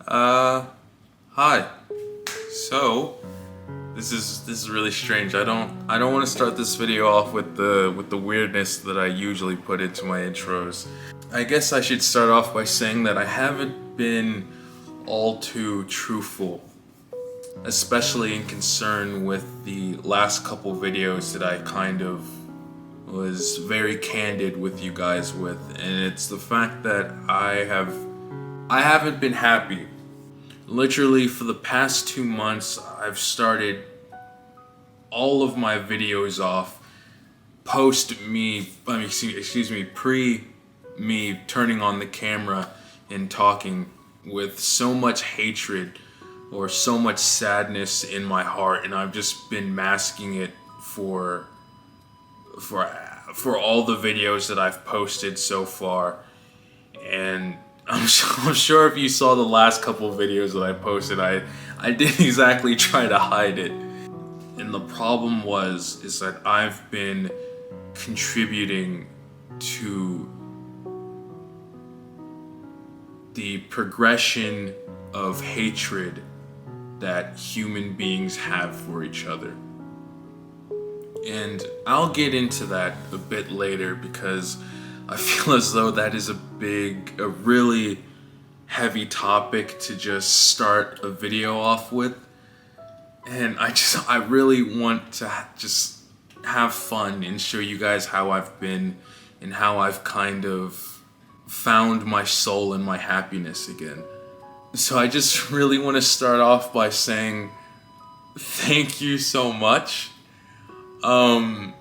Hi. So, this is really strange. I don't want to start this video off with the weirdness that I usually put into my intros. I guess I should start off by saying that I haven't been all too truthful, especially in concern with the last couple videos that I kind of was very candid with you guys with, and it's the fact that I haven't been happy. Literally for the past 2 months, I've started all of my videos off pre me turning on the camera and talking with so much hatred or so much sadness in my heart, and I've just been masking it for all the videos that I've posted so far. And I'm sure if you saw the last couple of videos that I posted, I didn't exactly try to hide it. And the problem is that I've been contributing to the progression of hatred that human beings have for each other. And I'll get into that a bit later because I feel as though that is a really heavy topic to just start a video off with. And I really want to just have fun and show you guys how I've been and how I've kind of found my soul and my happiness again. So I just really want to start off by saying thank you so much. I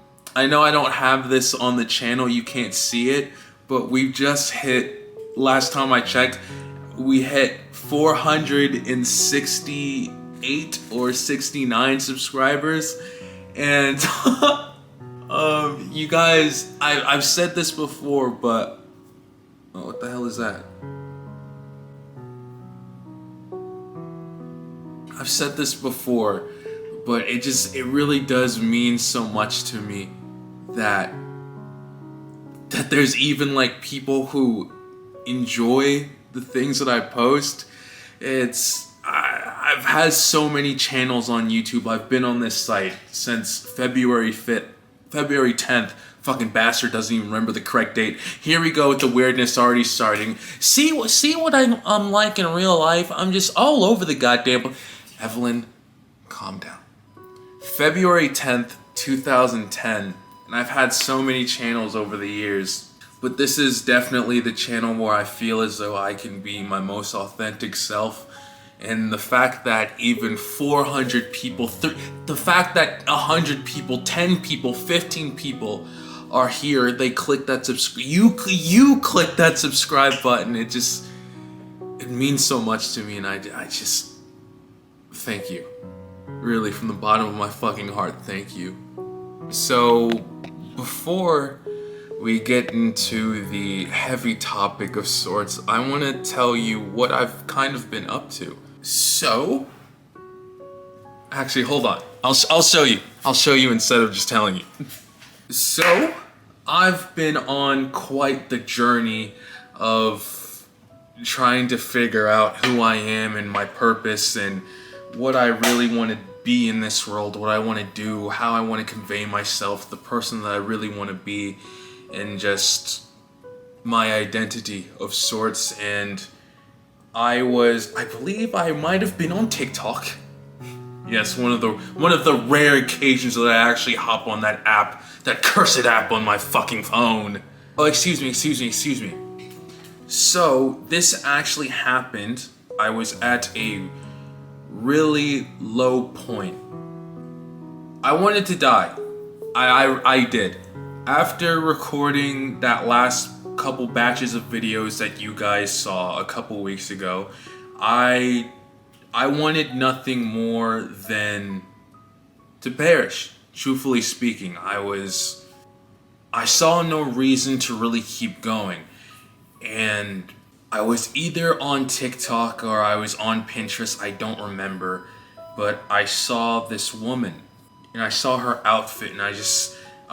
know I don't have this on the channel, you can't see it, but we've just hit, last time I checked, we hit 468 or 69 subscribers, and you guys, I've said this before, but oh, what the hell is that? I've said this before, but it really does mean so much to me that there's even like people who enjoy the things that I post. I've had so many channels on YouTube. I've been on this site since February 10th. Fucking bastard doesn't even remember the correct date. Here we go with the weirdness already starting. See what I'm like in real life? I'm just all over the goddamn... Évalyn, calm down. February 10th, 2010, and I've had so many channels over the years, but this is definitely the channel where I feel as though I can be my most authentic self. And the fact that even 400 people, the fact that 100 people, 10 people, 15 people are here, they click that you click that subscribe button, it means so much to me, and I just thank you. Really, from the bottom of my fucking heart, thank you. So, before we get into the heavy topic of sorts, I want to tell you what I've kind of been up to. So, actually, hold on. I'll show you. I'll show you instead of just telling you. So, I've been on quite the journey of trying to figure out who I am and my purpose and what I really want to be in this world, what I want to do, how I want to convey myself, the person that I really want to be, and just my identity of sorts. And I believe I might have been on TikTok. Yes, one of the rare occasions that I actually hop on that app, that cursed app on my fucking phone. Oh, excuse me. So, this actually happened. I was at a really low point. I wanted to die. I did. After recording that last couple batches of videos that you guys saw a couple weeks ago, I wanted nothing more than to perish. Truthfully speaking, I saw no reason to really keep going. And I was either on TikTok or I was on Pinterest, I don't remember, but I saw this woman, and I saw her outfit, and I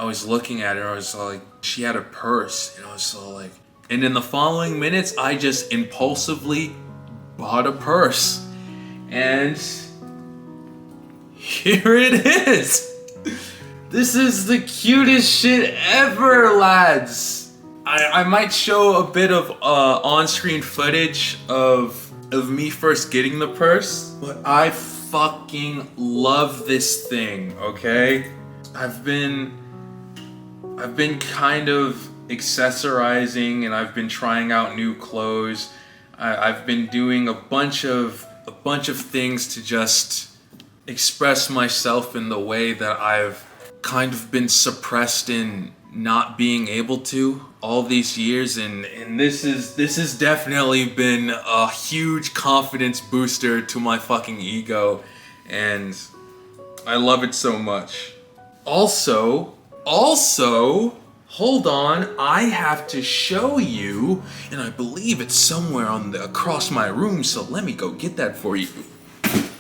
was looking at her, I was like, she had a purse, and I was so like, and in the following minutes, I just impulsively bought a purse. And here it is. This is the cutest shit ever, lads. I might show a bit of on-screen footage of me first getting the purse, but I fucking love this thing, okay? I've been kind of accessorizing, and I've been trying out new clothes. I've been doing a bunch of things to just express myself in the way that I've kind of been suppressed in not being able to all these years, and this has definitely been a huge confidence booster to my fucking ego, and I love it so much. Also, hold on, I have to show you, and I believe it's somewhere across my room, so let me go get that for you.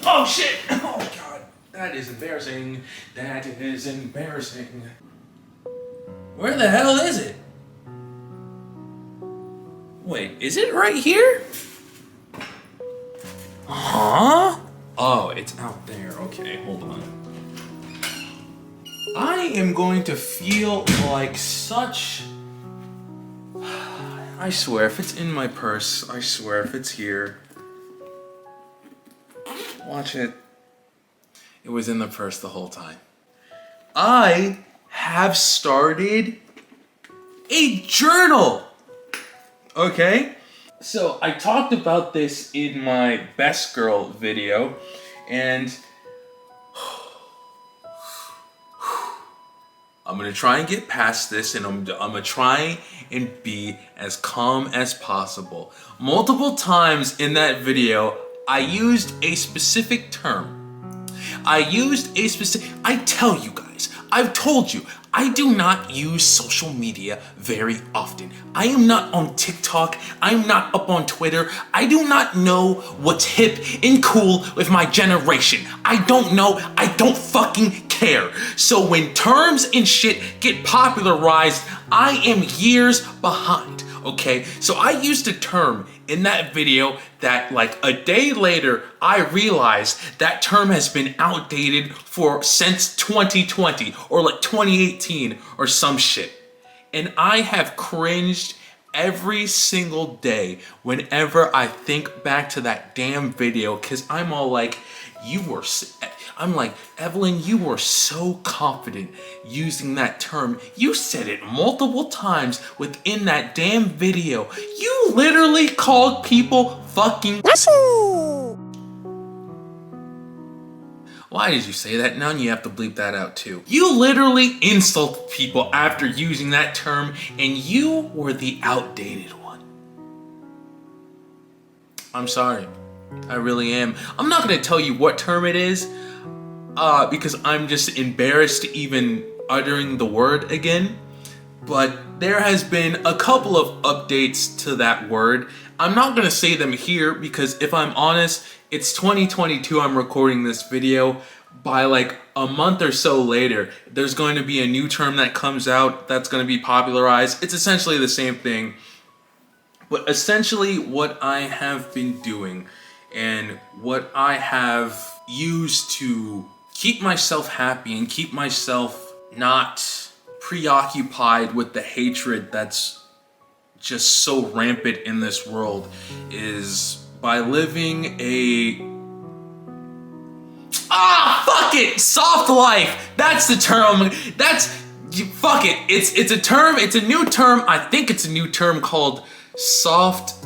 Oh shit! Oh god, that is embarrassing. That is embarrassing. Where the hell is it? Wait, is it right here? Huh? Oh, it's out there. Okay, hold on. I am going to feel like such... I swear, if it's in my purse, I swear, if it's here. Watch it. It was in the purse the whole time. I have started a journal. Okay? So I talked about this in my best girl video, and I'm gonna try and get past this, and I'm gonna try and be as calm as possible. Multiple times in that video, I used a specific term. I tell you guys, I've told you, I do not use social media very often. I am not on TikTok. I'm not up on Twitter. I do not know what's hip and cool with my generation. I don't know. I don't fucking care. So when terms and shit get popularized, I am years behind. Okay, so I used a term in that video that like a day later, I realized that term has been outdated since 2020 or like 2018 or some shit. And I have cringed every single day whenever I think back to that damn video, because I'm all like, I'm like, Évalyn, you were so confident using that term. You said it multiple times within that damn video. You literally called people fucking Why did you say that? Now you have to bleep that out too. You literally insulted people after using that term, and you were the outdated one. I'm sorry. I really am. I'm not gonna tell you what term it is, because I'm just embarrassed even uttering the word again. But there has been a couple of updates to that word. I'm not gonna say them here because if I'm honest, it's 2022, I'm recording this video. By like a month or so later, there's going to be a new term that comes out that's gonna be popularized. It's essentially the same thing. But essentially what I have been doing and what I have used to keep myself happy and keep myself not preoccupied with the hatred that's just so rampant in this world is by living a fuck it, soft life. That's the term. Fuck it. It's a term. It's a new term. I think it's a new term called soft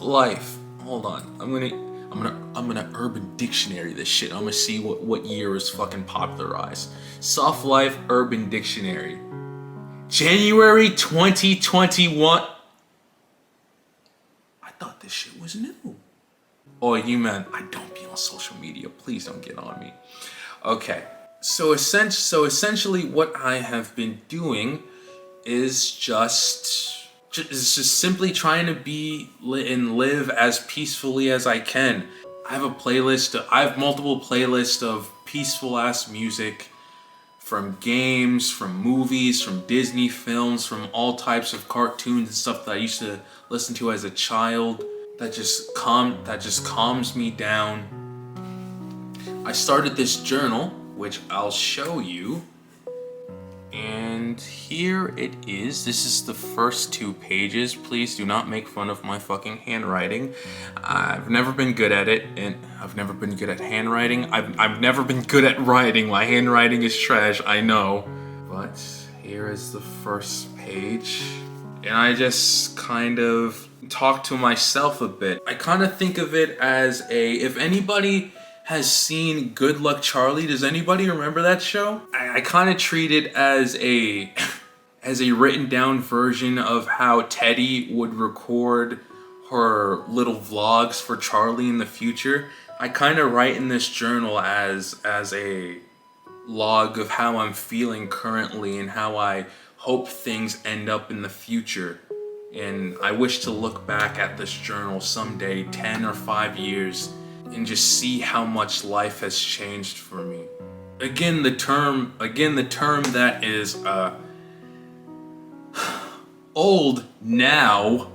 life. Hold on. I'm gonna Urban Dictionary this shit. I'm gonna see what year is fucking popularized. Soft Life Urban Dictionary. January 2021. I thought this shit was new. Oh, you man, I don't be on social media. Please don't get on me. Okay. So essentially what I have been doing is just simply trying to be and live as peacefully as I can. I have multiple playlists of peaceful ass music from games, from movies, from Disney films, from all types of cartoons and stuff that I used to listen to as a child that just calms me down. I started this journal, which I'll show you. And here it is. This is the first 2 pages. Please do not make fun of my fucking handwriting. I've never been good at it, and I've never been good at handwriting. I've never been good at writing. My handwriting is trash, I know. But here is the first page. And I just kind of talk to myself a bit. I kind of think of it as if anybody has seen Good Luck Charlie, does anybody remember that show? I kind of treat it as a written down version of how Teddy would record her little vlogs for Charlie in the future. I kind of write in this journal as a log of how I'm feeling currently and how I hope things end up in the future. And I wish to look back at this journal someday, 10 or 5 years, and just see how much life has changed for me. Again, the term that is old now,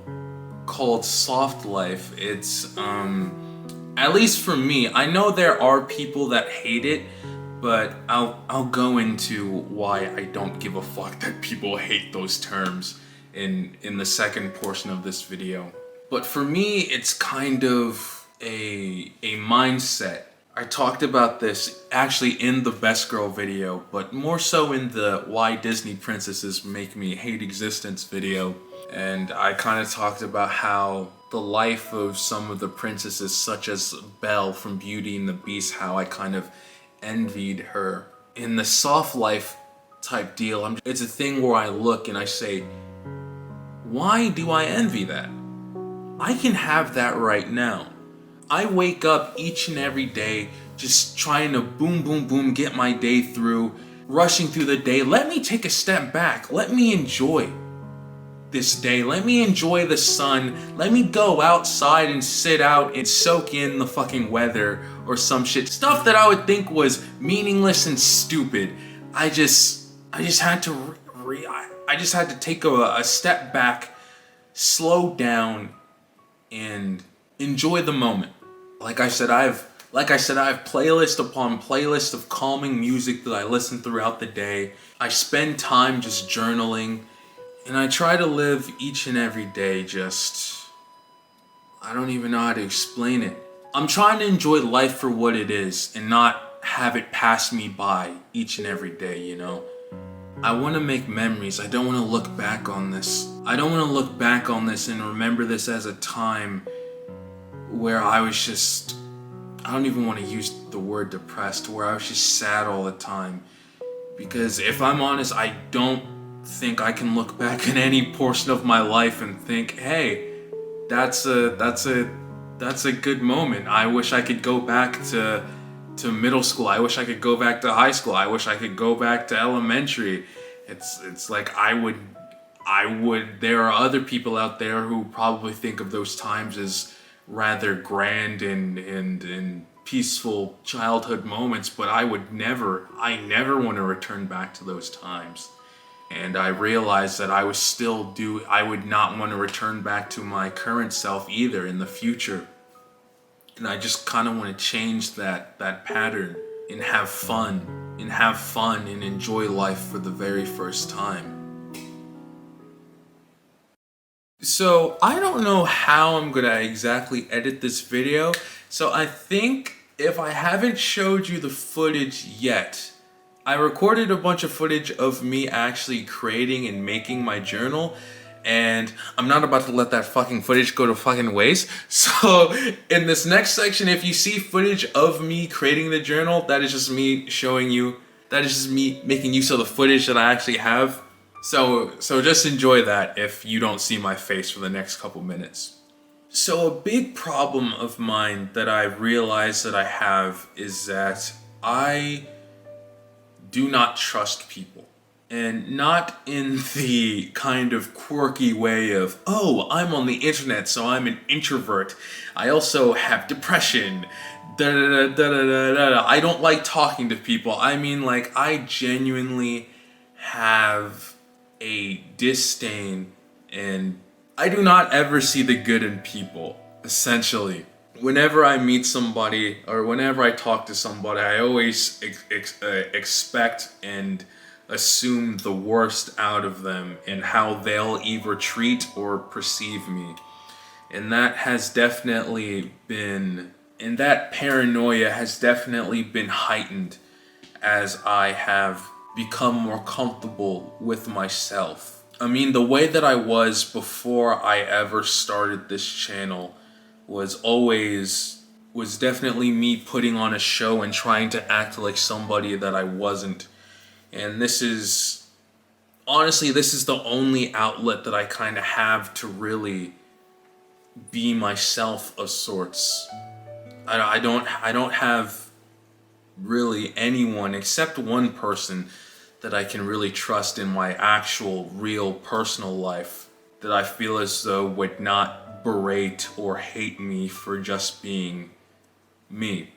called soft life. It's at least for me. I know there are people that hate it, but I'll go into why I don't give a fuck that people hate those terms in the second portion of this video. But for me, it's kind of a mindset. I talked about this actually in the Best Girl video, but more so in the Why Disney Princesses Make Me Hate Existence video. And I kind of talked about how the life of some of the princesses, such as Belle from Beauty and the Beast, how I kind of envied her. In the soft life type deal, it's a thing where I look and I say, why do I envy that? I can have that right now. I wake up each and every day just trying to boom, boom, boom, get my day through, rushing through the day. Let me take a step back. Let me enjoy this day. Let me enjoy the sun. Let me go outside and sit out and soak in the fucking weather or some shit. Stuff that I would think was meaningless and stupid. I just had to take a step back, slow down, and enjoy the moment. Like I said, I have playlist upon playlist of calming music that I listen throughout the day. I spend time just journaling, and I try to live each and every day I don't even know how to explain it. I'm trying to enjoy life for what it is and not have it pass me by each and every day, you know? I want to make memories. I don't want to look back on this. I don't want to look back on this and remember this as a time where I was just, I don't even want to use the word depressed, where I was just sad all the time. Because if I'm honest, I don't think I can look back in any portion of my life and think, hey, that's a good moment. I wish I could go back to middle school. I wish I could go back to high school. I wish I could go back to elementary. It's like I would, there are other people out there who probably think of those times as rather grand and peaceful childhood moments, but I never want to return back to those times. And I realized that I would not want to return back to my current self either in the future. And I just kind of want to change that pattern and have fun and enjoy life for the very first time. So I don't know how I'm gonna exactly edit this video. So I think if I haven't showed you the footage yet, I recorded a bunch of footage of me actually creating and making my journal, and I'm not about to let that fucking footage go to fucking waste. So in this next section, if you see footage of me creating the journal, that is just me showing you, that is just me making use of the footage that I actually have. So just enjoy that if you don't see my face for the next couple minutes. So a big problem of mine that I realized that I have is that I do not trust people. And not in the kind of quirky way of, oh, I'm on the internet, so I'm an introvert. I also have depression. I don't like talking to people. I mean, like, I genuinely have a disdain, and I do not ever see the good in people. essentially. Whenever I meet somebody or whenever I talk to somebody, I always expect and assume the worst out of them and how they'll either treat or perceive me. And that has definitely been, and that paranoia has definitely been heightened as I have become more comfortable with myself. I mean, the way that I was before I ever started this channel was definitely me putting on a show and trying to act like somebody that I wasn't. And this is honestly, this is the only outlet that I kind of have to really be myself of sorts. I don't have really anyone except one person that I can really trust in my actual real personal life that I feel as though would not berate or hate me for just being me.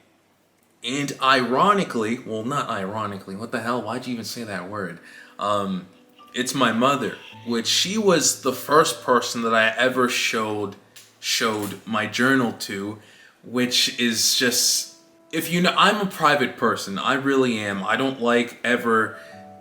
And ironically, well, not ironically, what the hell, why'd you even say that word? It's my mother, which she was the first person that I ever showed my journal to, which is just, if you know, I'm a private person, I really am. I don't like ever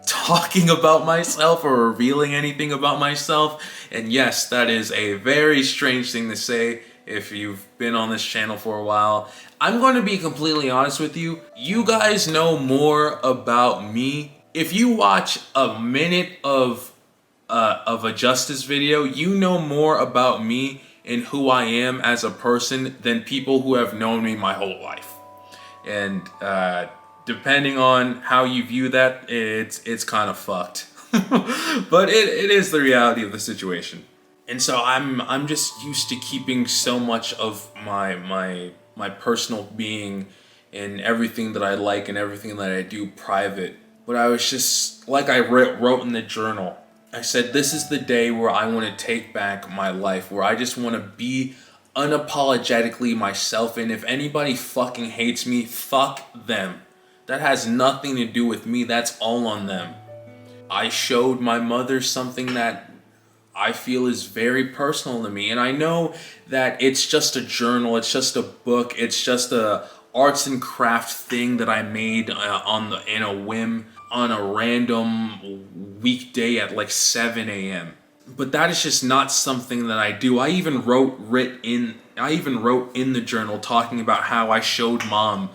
talking about myself or revealing anything about myself. And yes, that is a very strange thing to say if you've been on this channel for a while. I'm going to be completely honest with you. You guys know more about me. If you watch a minute of a Justice video, you know more about me and who I am as a person than people who have known me my whole life. And depending on how you view that, it's kind of fucked. But it is the reality of the situation. And so I'm just used to keeping so much of my personal being and everything that I like and everything that I do private. But I was just, like I wrote in the journal, I said, this is the day where I want to take back my life, where I just want to be unapologetically myself, and if anybody fucking hates me, fuck them. That has nothing to do with me, that's all on them. I showed my mother something that I feel is very personal to me, and I know that it's just a journal, it's just a book, it's just a arts and craft thing that I made in a whim on a random weekday at like 7 a.m. But that is just not something that I do. I even wrote in the journal talking about how I showed mom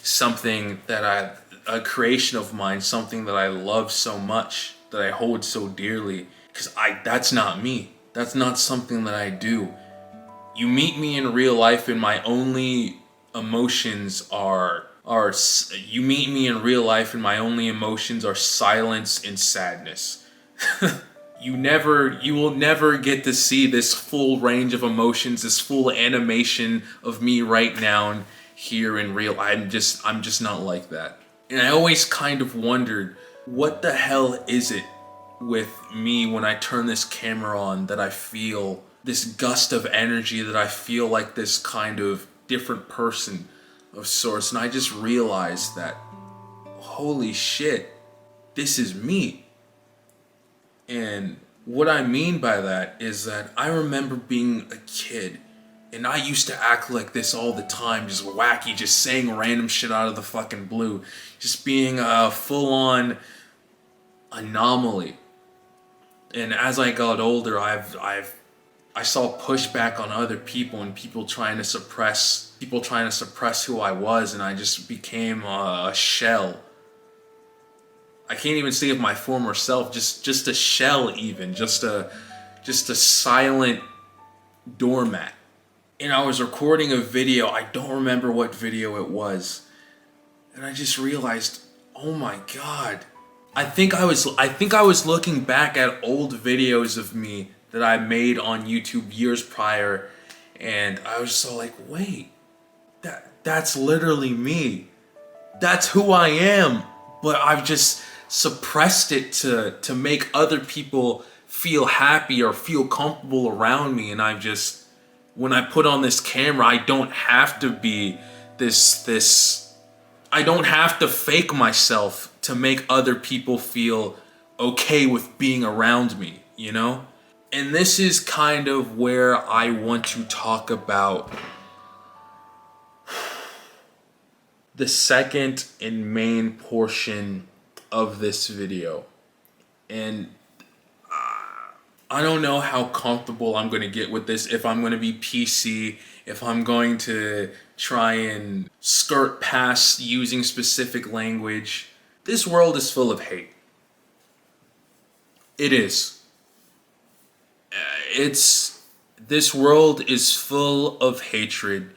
something that a creation of mine, something that I love so much, that I hold so dearly, because that's not me. That's not something that I do. You meet me in real life and my only emotions are silence and sadness. You will never get to see this full range of emotions, this full animation of me right now here in real. I'm just not like that. And I always kind of wondered, what the hell is it with me when I turn this camera on that I feel this gust of energy, that I feel like this kind of different person of sorts. And I just realized that, holy shit, this is me. And what I mean by that is that I remember being a kid and I used to act like this all the time, just wacky, just saying random shit out of the fucking blue, just being a full-on anomaly. And as I got older, I saw pushback on other people and people trying to suppress who I was, and I just became a shell. I can't even say of my former self, just a shell, even just a silent doormat. And I was recording a video, I don't remember what video it was, and I just realized, oh my god. I think I was looking back at old videos of me that I made on YouTube years prior, and I was so like, wait, that's literally me. That's who I am. But I've just suppressed it to make other people feel happy or feel comfortable around me. And when I put on this camera, I don't have to be I don't have to fake myself to make other people feel okay with being around me, you know? And this is kind of where I want to talk about the second and main portion of this video. And I don't know how comfortable I'm going to get with this, if I'm going to be PC, if I'm going to try and skirt past using specific language. This world is full of hate. It is. This world is full of hatred,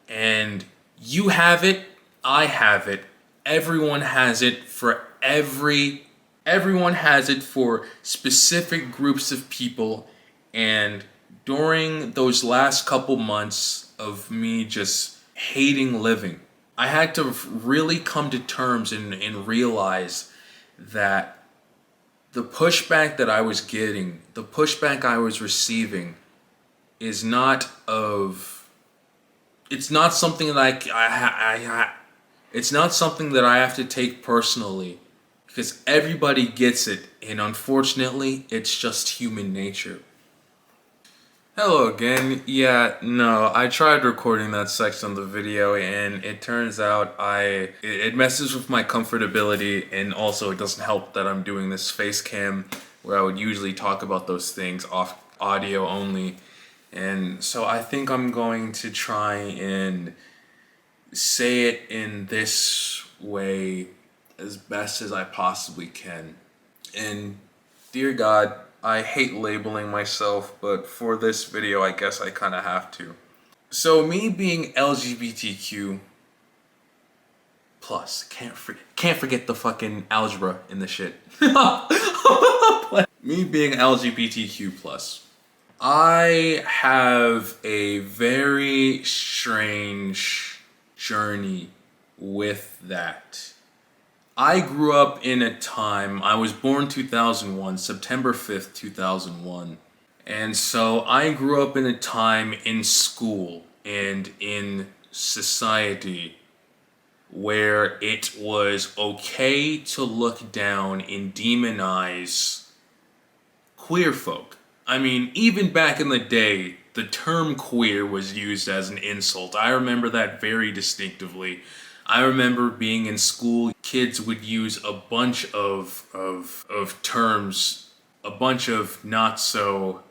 and you have it, I have it, everyone has it everyone has it for specific groups of people. And during those last couple months of me just hating living, I had to really come to terms and realize that the pushback that I was getting, the pushback I was receiving, is not of. It's not something that it's not something that I have to take personally, because everybody gets it, and unfortunately, it's just human nature. Hello again. Yeah, no, I tried recording that section of the video, and it turns out it messes with my comfortability, and also it doesn't help that I'm doing this face cam where I would usually talk about those things off audio only. And so I think I'm going to try and say it in this way as best as I possibly can. And dear God, I hate labeling myself, but for this video, I guess I kind of have to. So me being LGBTQ plus, can't forget the fucking algebra in the shit. Me being LGBTQ plus, I have a very strange journey with that. I grew up in a time, I was born 2001, September 5th, 2001. And so I grew up in a time in school and in society where it was okay to look down and demonize queer folk. I mean, even back in the day, the term queer was used as an insult. I remember that very distinctively. I remember being in school, kids would use a bunch of terms, a bunch of not so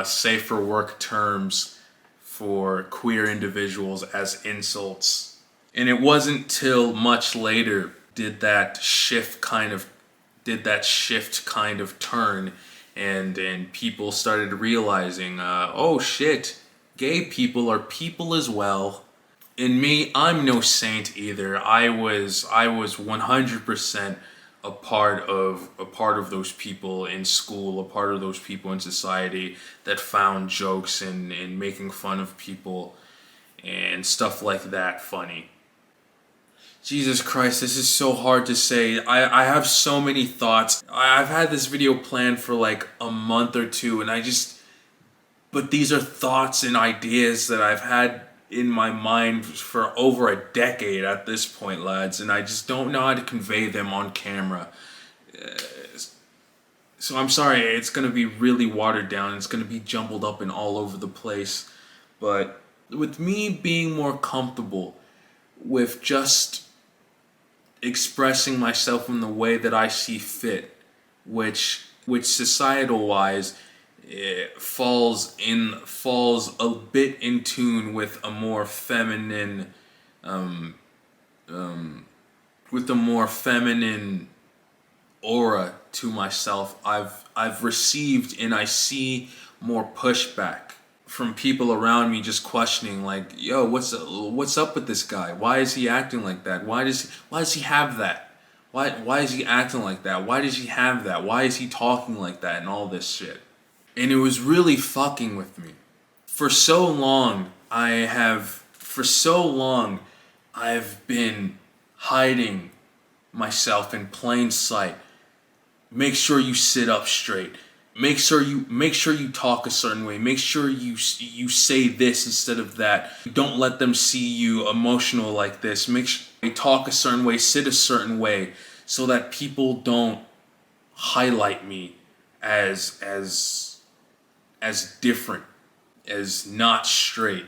safe for work terms for queer individuals as insults. And it wasn't till much later did that shift kind of turn, and people started realizing, oh shit, gay people are people as well. And me, I'm no saint either. I was 100% a part of those people in school, a part of those people in society that found jokes and making fun of people and stuff like that funny. Jesus Christ, this is so hard to say. I have so many thoughts. I've had this video planned for like a month or two, but these are thoughts and ideas that I've had in my mind for over a decade at this point, lads, and I just don't know how to convey them on camera. So I'm sorry, it's going to be really watered down, it's going to be jumbled up and all over the place. But with me being more comfortable with just expressing myself in the way that I see fit, which societal wise falls a bit in tune with a more feminine aura to myself. I've received and I see more pushback from people around me, just questioning like, yo, what's up with this guy? Why is he acting like that? Why does he have that? Why is he acting like that? Why does he have that? Why is he talking like that and all this shit? And it was really fucking with me. For so long, I've been hiding myself in plain sight. Make sure you sit up straight. Make sure you talk a certain way. Make sure you say this instead of that. Don't let them see you emotional like this. Make sure you talk a certain way, sit a certain way, so that people don't highlight me as different, as not straight.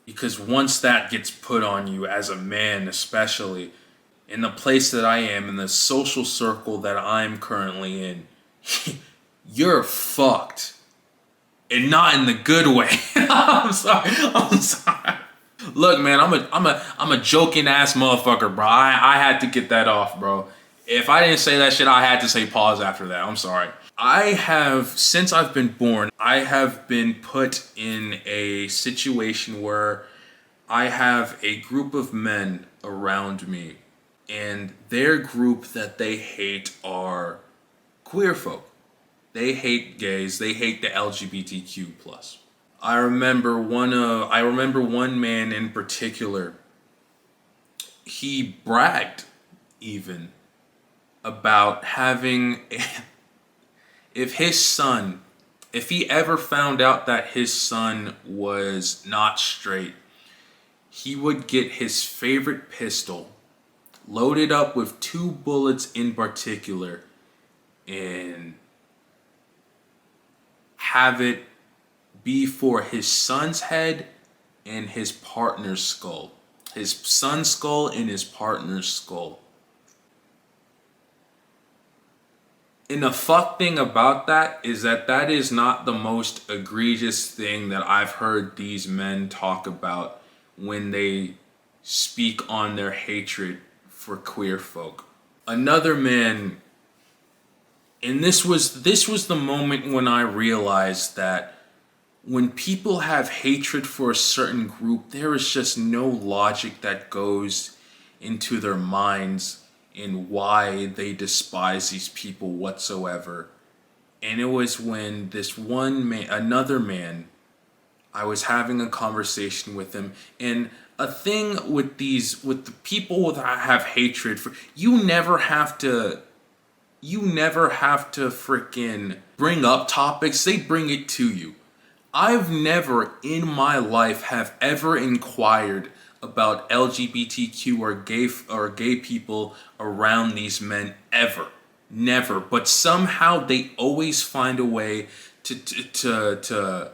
Because once that gets put on you as a man, especially in the place that I am, in the social circle that I'm currently in, you're fucked. And not in the good way. I'm sorry. I'm sorry. Look, man, I'm a joking ass motherfucker, bro. I had to get that off, bro. If I didn't say that shit, I had to say pause after that. I'm sorry. I have, since I've been born, I have been put in a situation where I have a group of men around me, and their group that they hate are queer folk. They hate gays. They hate the LGBTQ plus. I remember one man in particular. He bragged even about having if he ever found out that his son was not straight, he would get his favorite pistol loaded up with 2 bullets in particular and have it be for his son's head and his partner's skull. His son's skull and his partner's skull. And the fuck thing about that is that is not the most egregious thing that I've heard these men talk about when they speak on their hatred for queer folk. Another man, and this was the moment when I realized that when people have hatred for a certain group, there is just no logic that goes into their minds in why they despise these people whatsoever. And it was when this one man, another man, I was having a conversation with him, and a thing with the people that have hatred for, you never have to freaking bring up topics, they bring it to you. I've never in my life have ever inquired about LGBTQ or gay people around these men ever. Never. But somehow they always find a way to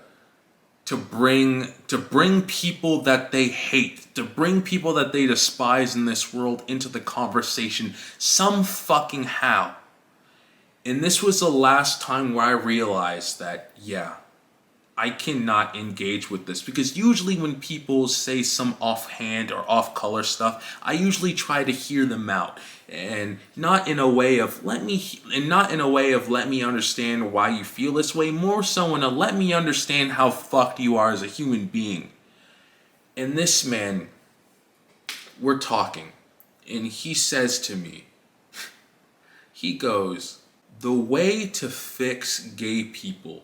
bring people that they hate, to bring people that they despise in this world into the conversation some fucking how. And this was the last time where I realized that, yeah, I cannot engage with this, because usually when people say some offhand or off-color stuff, I usually try to hear them out, and not in a way of let me understand why you feel this way, more so in a let me understand how fucked you are as a human being. And this man, we're talking, and he says to me, he goes, "The way to fix gay people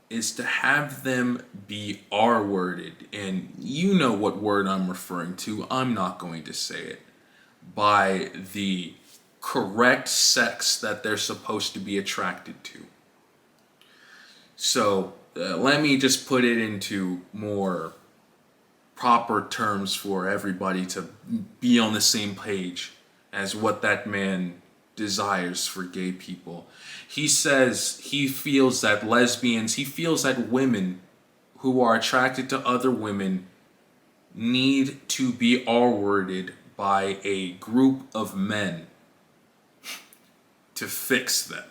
is to have them be R-worded," and you know what word I'm referring to, I'm not going to say it, by the correct sex that they're supposed to be attracted to. So let me just put it into more proper terms for everybody to be on the same page as what that man desires for gay people. He says he feels that women who are attracted to other women need to be R-worded by a group of men to fix them.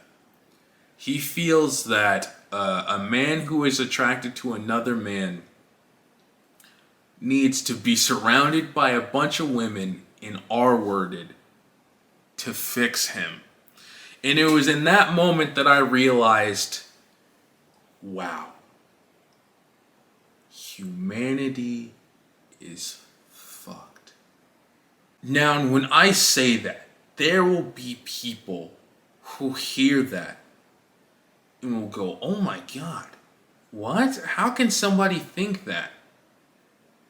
He feels that a man who is attracted to another man needs to be surrounded by a bunch of women and R-worded to fix him. And it was in that moment that I realized, wow, humanity is fucked. Now, when I say that, there will be people who hear that and will go, oh my God, what? How can somebody think that?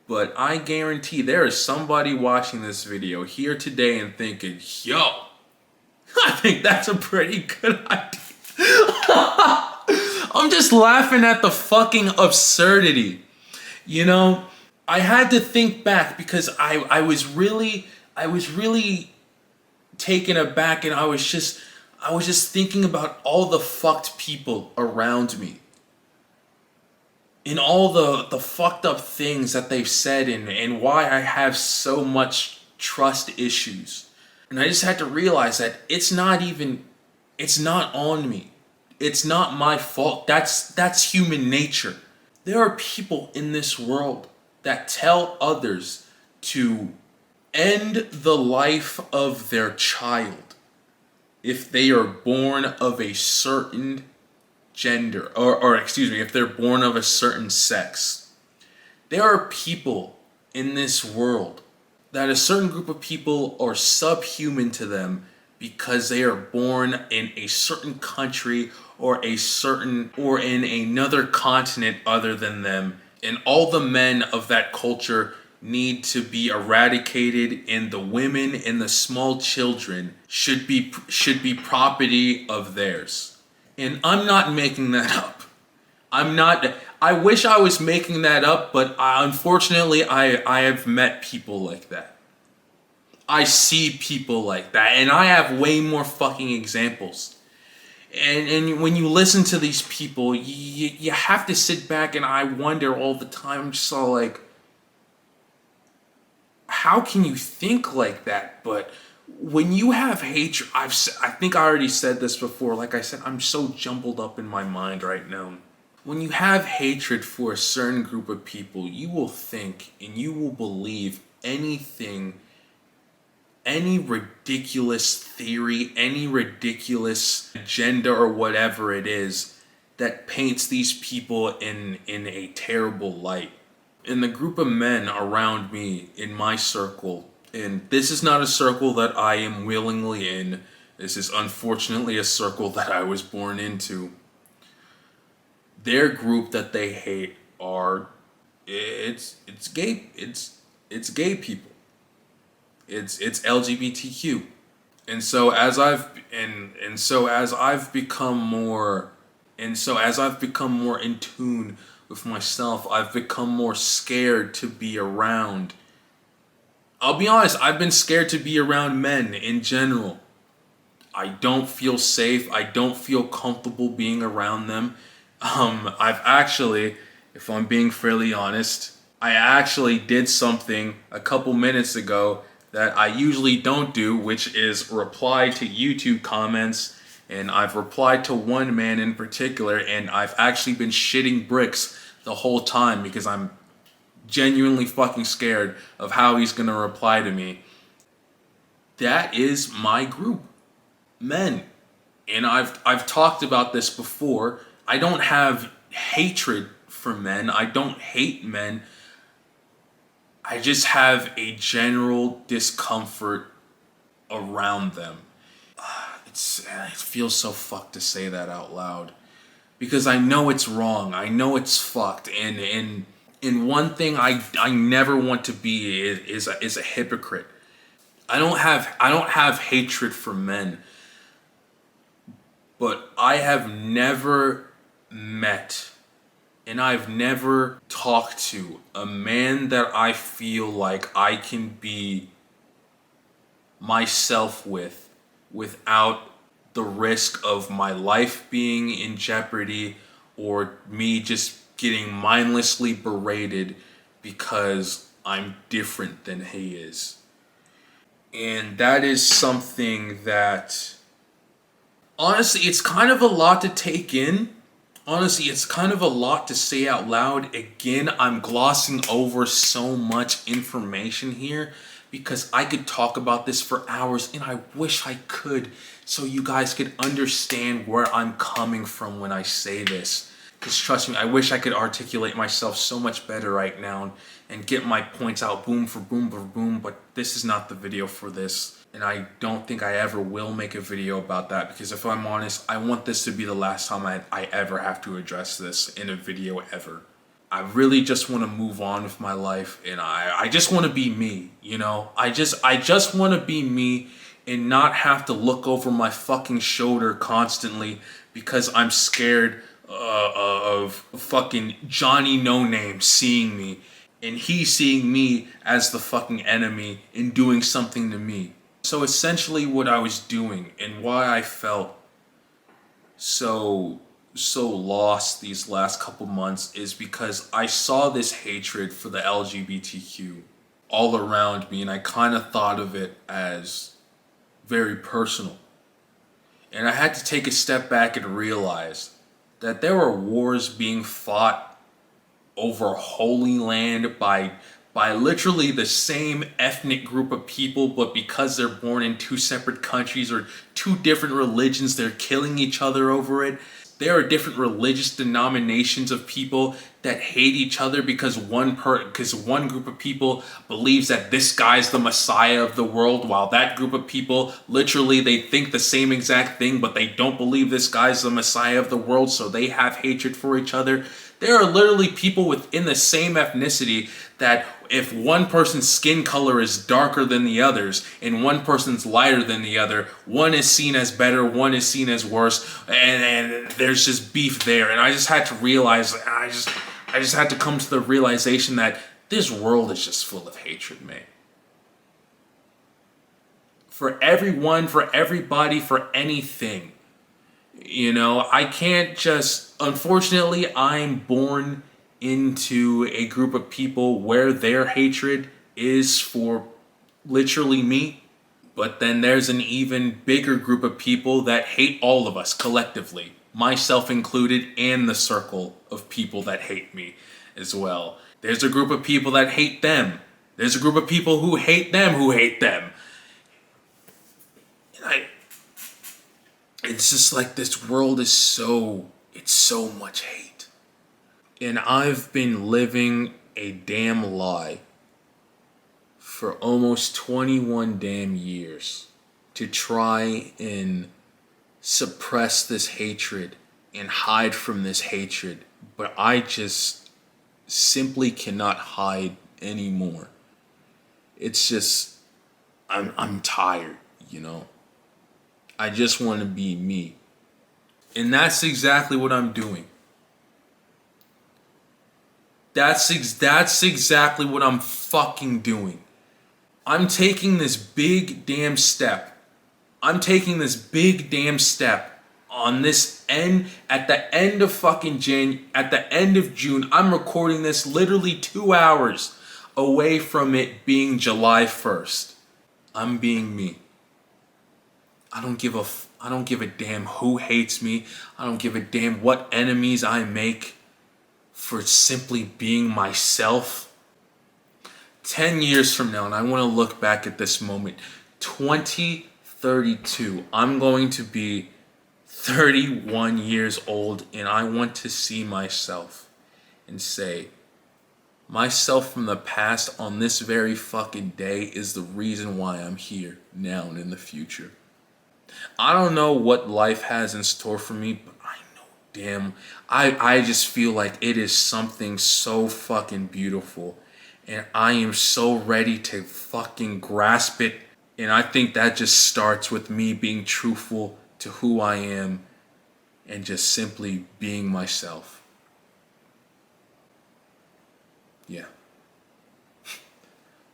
But I guarantee there is somebody watching this video here today and thinking, yo, I think that's a pretty good idea. I'm just laughing at the fucking absurdity. You know, I had to think back because I was really taken aback, and I was just I was just thinking about all the fucked people around me. And all the fucked up things that they've said and why I have so much trust issues. And I just had to realize that it's not on me. It's not my fault. That's human nature. There are people in this world that tell others to end the life of their child if they are born of a certain gender, or excuse me, if they're born of a certain sex. There are people in this world that a certain group of people are subhuman to them because they are born in a certain country or in another continent other than them, and all the men of that culture need to be eradicated, and the women and the small children should be property of theirs. And I'm not making that up. I wish I was making that up, but unfortunately I have met people like that. I see people like that, and I have way more fucking examples. And when you listen to these people, you have to sit back, and I wonder all the time, just all like, how can you think like that? But when you have hatred, I think I already said this before. Like I said, I'm so jumbled up in my mind right now. When you have hatred for a certain group of people, you will think and you will believe anything, any ridiculous theory, any ridiculous agenda or whatever it is that paints these people in a terrible light. In the group of men around me, in my circle, and this is not a circle that I am willingly in, this is unfortunately a circle that I was born into. Their group that they hate are, it's gay people. It's LGBTQ. And so as I've become more in tune with myself, I've become more scared to be around. I'll be honest, I've been scared to be around men in general. I don't feel safe. I don't feel comfortable being around them. I've actually, if I'm being fairly honest, I actually did something a couple minutes ago that I usually don't do, which is reply to YouTube comments. And I've replied to one man in particular, and I've actually been shitting bricks the whole time because I'm genuinely fucking scared of how he's gonna reply to me. That is my group. Men. And I've talked about this before. I don't have hatred for men. I don't hate men. I just have a general discomfort around them. It feels so fucked to say that out loud. Because I know it's wrong. I know it's fucked. And one thing I never want to be is a hypocrite. I don't have hatred for men. But I have never met and I've never talked to a man that I feel like I can be myself with without the risk of my life being in jeopardy or me just getting mindlessly berated because I'm different than he is. And that is something that, honestly, it's kind of a lot to take in. Honestly, it's kind of a lot to say out loud. Again, I'm glossing over so much information here because I could talk about this for hours, and I wish I could so you guys could understand where I'm coming from when I say this. Because trust me, I wish I could articulate myself so much better right now and get my points out boom for boom for boom, but this is not the video for this. And I don't think I ever will make a video about that because if I'm honest, I want this to be the last time I ever have to address this in a video ever. I really just want to move on with my life, and I just want to be me, you know? I just want to be me and not have to look over my fucking shoulder constantly because I'm scared of fucking Johnny No Name seeing me and he seeing me as the fucking enemy and doing something to me. So essentially what I was doing and why I felt so lost these last couple months is because I saw this hatred for the LGBTQ all around me, and I kind of thought of it as very personal. And I had to take a step back and realize that there were wars being fought over Holy Land by literally the same ethnic group of people, but because they're born in two separate countries or two different religions, they're killing each other over it. There are different religious denominations of people that hate each other because one group of people believes that this guy's the Messiah of the world, while that group of people literally they think the same exact thing, but they don't believe this guy's the Messiah of the world, so they have hatred for each other. There are literally people within the same ethnicity that if one person's skin color is darker than the others and one person's lighter than the other, one is seen as better, one is seen as worse, and there's just beef there. And I just had to realize, I just had to come to the realization that this world is just full of hatred, man. For everyone, for everybody, for anything. You know, I can't just, unfortunately, I'm born into a group of people where their hatred is for literally me. But then there's an even bigger group of people that hate all of us collectively, myself included, and the circle of people that hate me as well. There's a group of people that hate them. There's a group of people who hate them who hate them. And it's just like this world is it's so much hate. And I've been living a damn lie for almost 21 damn years to try and suppress this hatred and hide from this hatred. But I just simply cannot hide anymore. It's just, I'm tired, you know? I just want to be me. And that's exactly what I'm doing. That's exactly what I'm fucking doing. I'm taking this big damn step. I'm taking this big damn step on this end, at the end of fucking at the end of June. I'm recording this literally 2 hours away from it being July 1st. I'm being me. I don't give a damn who hates me. I don't give a damn what enemies I make for simply being myself. 10 years from now, and I want to look back at this moment, 2032, I'm going to be 31 years old, and I want to see myself and say, myself from the past on this very fucking day is the reason why I'm here now and in the future. I don't know what life has in store for me, but I know damn, I just feel like it is something so fucking beautiful. And I am so ready to fucking grasp it. And I think that just starts with me being truthful to who I am and just simply being myself. Yeah.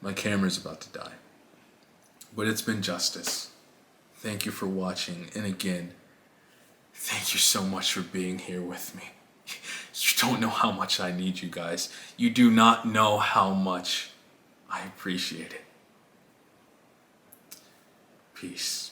My camera's about to die. But it's been justice. Thank you for watching. And again, thank you so much for being here with me. You don't know how much I need you guys. You do not know how much I appreciate it. Peace.